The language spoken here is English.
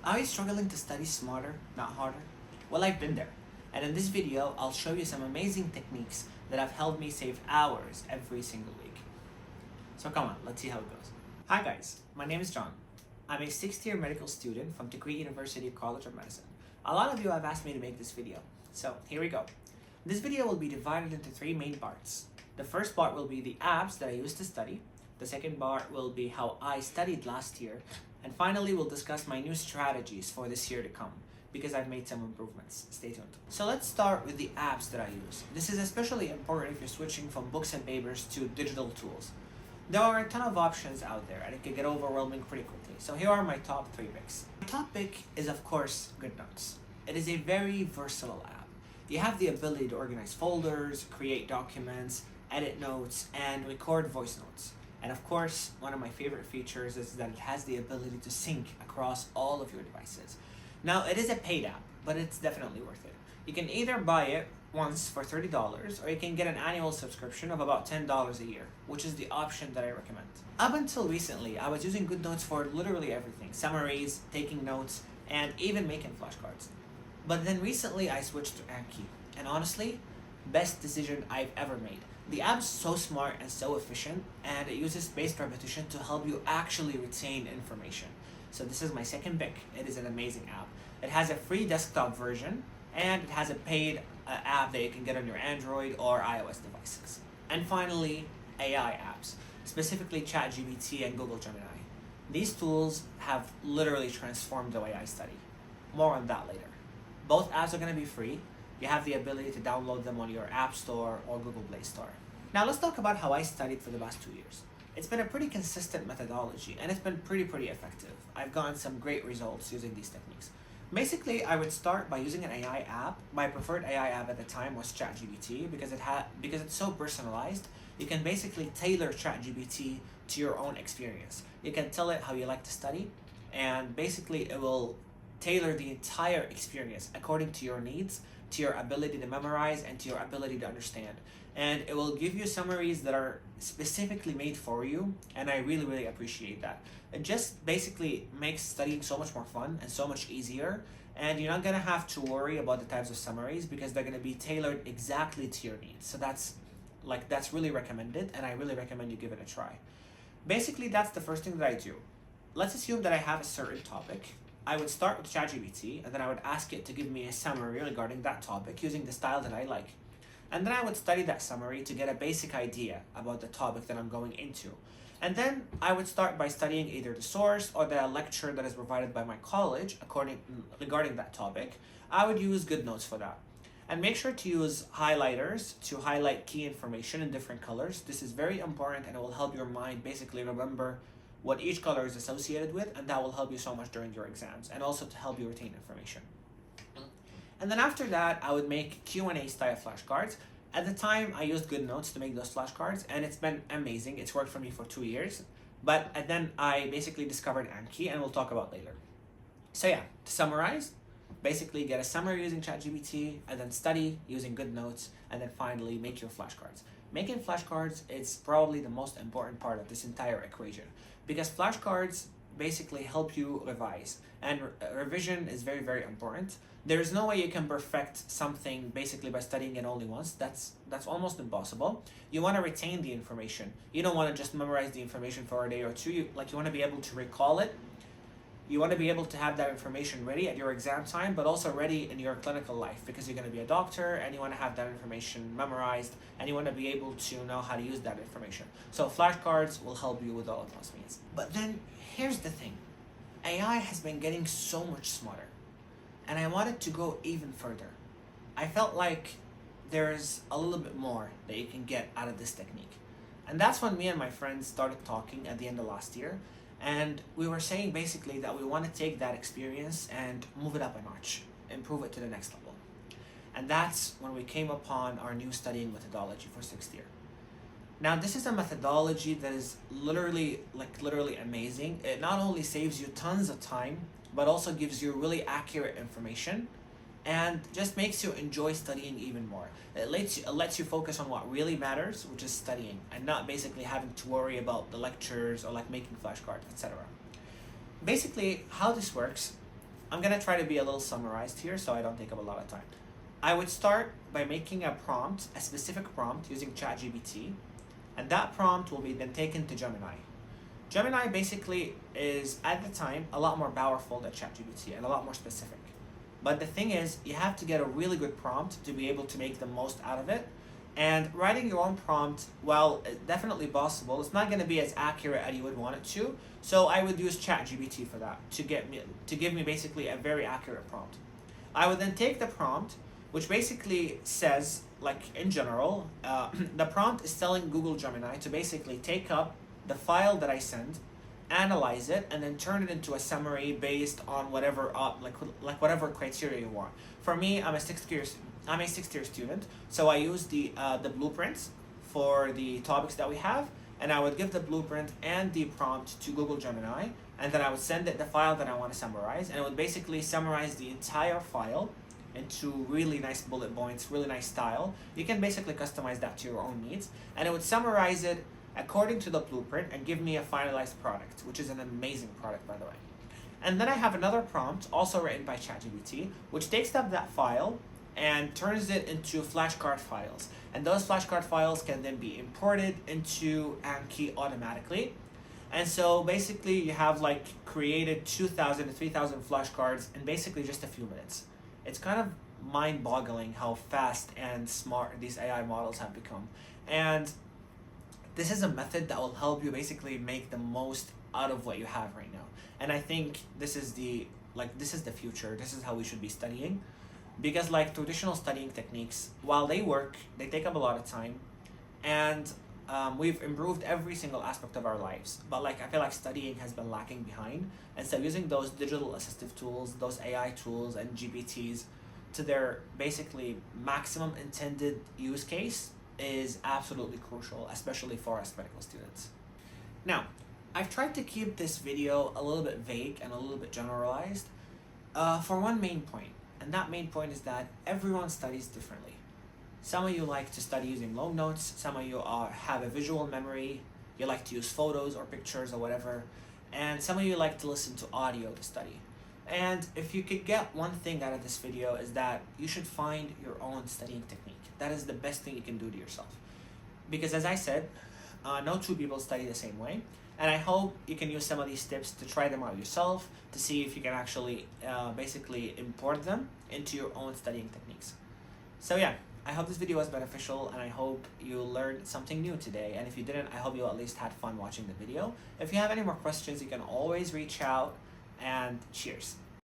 Are you struggling to study smarter, not harder? Well, I've been there. And in this video, I'll show you some amazing techniques that have helped me save hours every single week. So come on, let's see how it goes. Hi guys, my name is John. I'm a 6th-year medical student from Degree University College of Medicine. A lot of you have asked me to make this video, so here we go. This video will be divided into 3 main parts. The first part will be the apps that I used to study. The second part will be how I studied last year. And finally, we'll discuss my new strategies for this year to come, because I've made some improvements. Stay tuned. So let's start with the apps that I use. This is especially important if you're switching from books and papers to digital tools. There are a ton of options out there and it can get overwhelming pretty quickly. So here are my top 3 picks. My top pick is of course GoodNotes. It is a very versatile app. You have the ability to organize folders, create documents, edit notes, and record voice notes. And of course, one of my favorite features is that it has the ability to sync across all of your devices. Now, it is a paid app, but it's definitely worth it. You can either buy it once for $30, or you can get an annual subscription of about $10 a year, which is the option that I recommend. Up until recently, I was using GoodNotes for literally everything: summaries, taking notes, and even making flashcards. But then recently I switched to Anki, and honestly, best decision I've ever made. The app's so smart and so efficient, and it uses spaced repetition to help you actually retain information. So this is my second pick. It is an amazing app. It has a free desktop version, and it has a paid app that you can get on your Android or iOS devices. And finally, AI apps, specifically ChatGPT and Google Gemini. These tools have literally transformed the way I study. More on that later. Both apps are going to be free. You have the ability to download them on your App Store or Google Play Store. Now let's talk about how I studied for the last 2 years. It's been a pretty consistent methodology and it's been pretty effective. I've gotten some great results using these techniques. Basically, I would start by using an AI app. My preferred AI app at the time was ChatGPT because it's so personalized. You can basically tailor ChatGPT to your own experience. You can tell it how you like to study, and basically it will tailor the entire experience according to your needs, to your ability to memorize, and to your ability to understand. And it will give you summaries that are specifically made for you, and I really appreciate that. It just basically makes studying so much more fun and so much easier, and you're not gonna have to worry about the types of summaries because they're gonna be tailored exactly to your needs. So that's really recommended, and I really recommend you give it a try. Basically, that's the first thing that I do. Let's assume that I have a certain topic. I would start with ChatGPT, and then I would ask it to give me a summary regarding that topic using the style that I like. And then I would study that summary to get a basic idea about the topic that I'm going into. And then I would start by studying either the source or the lecture that is provided by my college regarding that topic. I would use GoodNotes for that. And make sure to use highlighters to highlight key information in different colors. This is very important and it will help your mind basically remember what each color is associated with, and that will help you so much during your exams and also to help you retain information. And then after that, I would make Q&A style flashcards. At the time, I used GoodNotes to make those flashcards, and it's been amazing. It's worked for me for 2 years. But then I basically discovered Anki, and we'll talk about later. So yeah, to summarize, basically get a summary using ChatGPT, and then study using GoodNotes, and then finally make your flashcards. Making flashcards is probably the most important part of this entire equation, because flashcards basically help you revise, and revision is very important. There's no way you can perfect something basically by studying it only once. That's almost impossible. You want to retain the information. You don't want to just memorize the information for a day or two. You want to be able to recall it. You want to be able to have that information ready at your exam time, but also ready in your clinical life, because you're going to be a doctor and you want to have that information memorized, and you want to be able to know how to use that information. So flashcards will help you with all of those means. But then here's the thing. AI has been getting so much smarter, and I wanted to go even further. I felt like there's a little bit more that you can get out of this technique. And that's when me and my friends started talking at the end of last year. And we were saying basically that we want to take that experience and move it up a notch, improve it to the next level. And that's when we came upon our new studying methodology for 6th year. Now, this is a methodology that is literally amazing. It not only saves you tons of time, but also gives you really accurate information and just makes you enjoy studying even more. It lets you focus on what really matters, which is studying, and not basically having to worry about the lectures or like making flashcards, etc. Basically, how this works I'm gonna try to be a little summarized here so I don't take up a lot of time. I would start by making a prompt, a specific prompt using ChatGPT, and that prompt will be then taken to Gemini. Gemini basically is, at the time, a lot more powerful than ChatGPT and a lot more specific. But the thing is, you have to get a really good prompt to be able to make the most out of it. And writing your own prompt, well, it's definitely possible. It's not going to be as accurate as you would want it to. So I would use ChatGPT for that to give me basically a very accurate prompt. I would then take the prompt, which basically says, like in general, the prompt is telling Google Gemini to basically take up the file that I send, analyze it, and then turn it into a summary based on whatever whatever criteria you want. For me, I'm a sixth year student, so I use the blueprints for the topics that we have, and I would give the blueprint and the prompt to Google Gemini, and then I would send it the file that I want to summarize, and it would basically summarize the entire file into really nice bullet points, really nice style. You can basically customize that to your own needs, and it would summarize it according to the blueprint and give me a finalized product, which is an amazing product, by the way. And then I have another prompt, also written by ChatGPT, which takes up that file and turns it into flashcard files. And those flashcard files can then be imported into Anki automatically. And so basically you have like created 2,000 to 3,000 flashcards in basically just a few minutes. It's kind of mind-boggling how fast and smart these AI models have become. And this is a method that will help you basically make the most out of what you have right now. And I think this is the future. This is how we should be studying. Because like traditional studying techniques, while they work, they take up a lot of time. And we've improved every single aspect of our lives. But like I feel like studying has been lacking behind. And so using those digital assistive tools, those AI tools and GPTs to their basically maximum intended use case is absolutely crucial, especially for us medical students. Now, I've tried to keep this video a little bit vague and a little bit generalized for one main point, and that main point is that everyone studies differently. Some of you like to study using long notes, some of you have a visual memory, you like to use photos or pictures or whatever, and some of you like to listen to audio to study. And if you could get one thing out of this video is that you should find your own studying technique. That is the best thing you can do to yourself. Because as I said, no two people study the same way. And I hope you can use some of these tips to try them out yourself, to see if you can actually basically import them into your own studying techniques. So yeah, I hope this video was beneficial and I hope you learned something new today. And if you didn't, I hope you at least had fun watching the video. If you have any more questions, you can always reach out, and cheers.